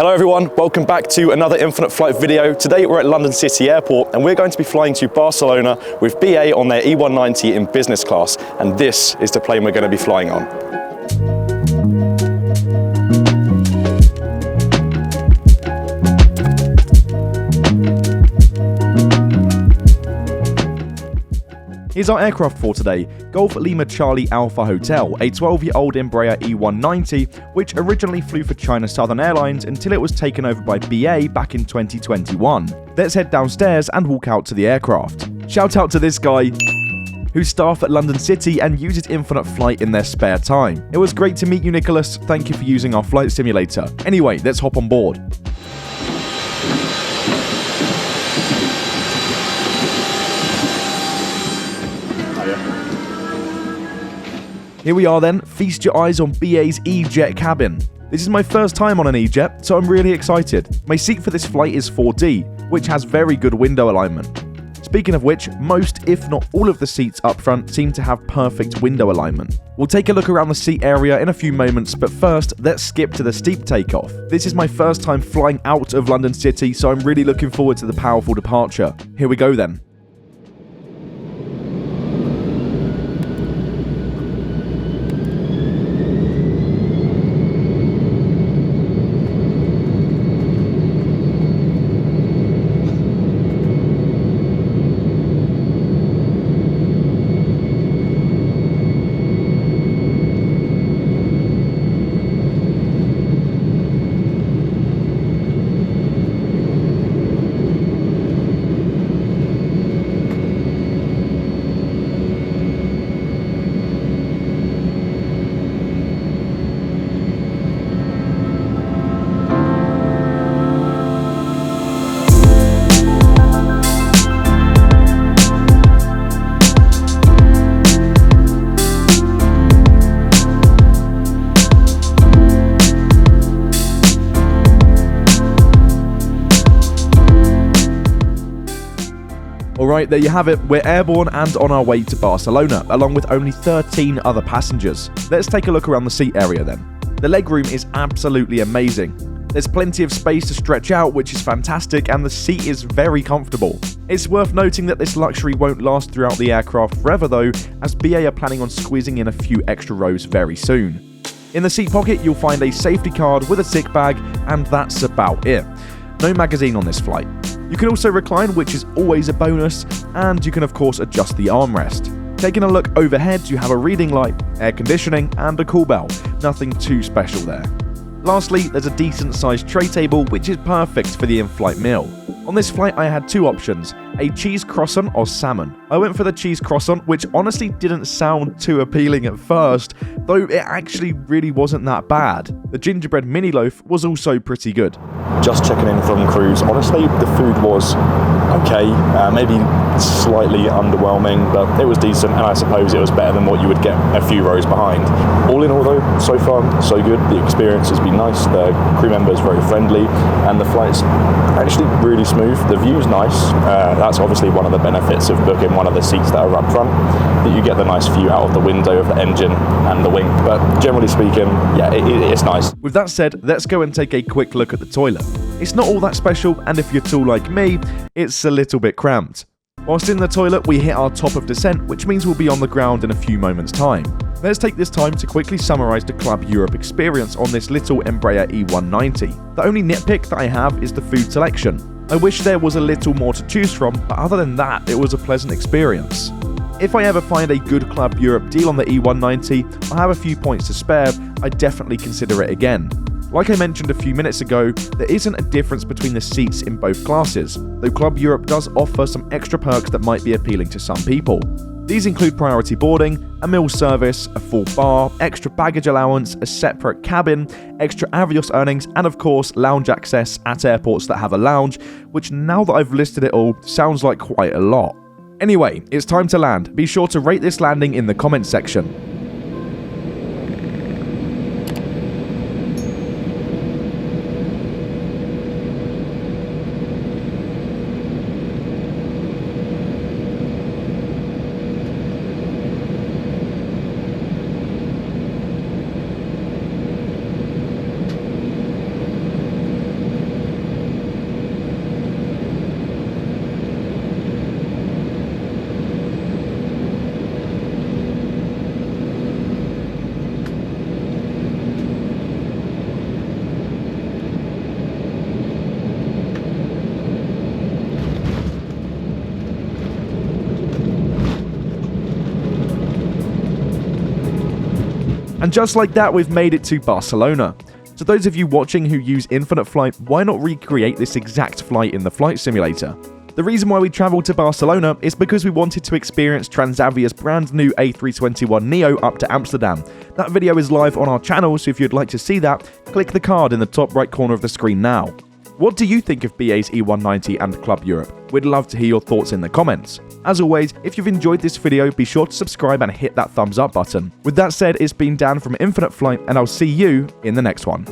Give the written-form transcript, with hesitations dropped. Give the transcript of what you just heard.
Hello everyone, welcome back to another Infinite Flight video. Today we're at London City Airport and we're going to be flying to Barcelona with BA on their E190 in business class, and this is the plane we're going to be flying on. Here's our aircraft for today: Golf Lima Charlie Alpha Hotel, a 12-year-old Embraer E190, which originally flew for China Southern Airlines until it was taken over by BA back in 2021. Let's head downstairs and walk out to the aircraft. Shout out to this guy, who's staff at London City and uses Infinite Flight in their spare time. It was great to meet you, Nicholas. Thank you for using our flight simulator. Anyway, let's hop on board. Here we are then, feast your eyes on BA's E-Jet cabin. This is my first time on an E-Jet, so I'm really excited. My seat for this flight is 4D, which has very good window alignment. Speaking of which, most, if not all of the seats up front seem to have perfect window alignment. We'll take a look around the seat area in a few moments, but first, let's skip to the steep takeoff. This is my first time flying out of London City, so I'm really looking forward to the powerful departure. Here we go then. Alright, there you have it. We're airborne and on our way to Barcelona, along with only 13 other passengers. Let's take a look around the seat area then. The legroom is absolutely amazing. There's plenty of space to stretch out, which is fantastic, and the seat is very comfortable. It's worth noting that this luxury won't last throughout the aircraft forever though, as BA are planning on squeezing in a few extra rows very soon. In the seat pocket, you'll find a safety card with a sick bag, and that's about it. No magazine on this flight. You can also recline, which is always a bonus, and you can of course adjust the armrest. Taking a look overhead, you have a reading light, air conditioning, and a cool bell. Nothing too special there. Lastly, there's a decent sized tray table, which is perfect for the in-flight meal. On this flight I had two options, a cheese croissant or salmon. I went for the cheese croissant, which honestly didn't sound too appealing at first, though it actually really wasn't that bad. The gingerbread mini loaf was also pretty good. Just checking in from cruise, honestly the food was okay, maybe slightly underwhelming, but it was decent, and I suppose it was better than what you would get a few rows behind. All in all though, so far so good. The experience has been nice, the crew members very friendly, and the flight's actually really smooth. The view's nice. That's obviously one of the benefits of booking one of the seats that are up front, that you get the nice view out of the window of the engine and the wing. But generally speaking, yeah, it's nice. With that said, let's go and take a quick look at the toilet. It's not all that special, and if you're tall like me, it's a little bit cramped. Whilst in the toilet, we hit our top of descent, which means we'll be on the ground in a few moments' time. Let's take this time to quickly summarise the Club Europe experience on this little Embraer E190. The only nitpick that I have is the food selection. I wish there was a little more to choose from, but other than that, it was a pleasant experience. If I ever find a good Club Europe deal on the E190, I'll have a few points to spare, I'd definitely consider it again. Like I mentioned a few minutes ago, there isn't a difference between the seats in both classes, though Club Europe does offer some extra perks that might be appealing to some people. These include priority boarding, a meal service, a full bar, extra baggage allowance, a separate cabin, extra Avios earnings, and of course lounge access at airports that have a lounge, which now that I've listed it all, sounds like quite a lot. Anyway, it's time to land. Be sure to rate this landing in the comments section. And just like that, we've made it to Barcelona. So those of you watching who use Infinite Flight, why not recreate this exact flight in the flight simulator? The reason why we travelled to Barcelona is because we wanted to experience Transavia's brand new A321neo up to Amsterdam. That video is live on our channel, so if you'd like to see that, click the card in the top right corner of the screen now. What do you think of BA's E190 and Club Europe? We'd love to hear your thoughts in the comments. As always, if you've enjoyed this video, be sure to subscribe and hit that thumbs up button. With that said, it's been Dan from Infinite Flight, and I'll see you in the next one.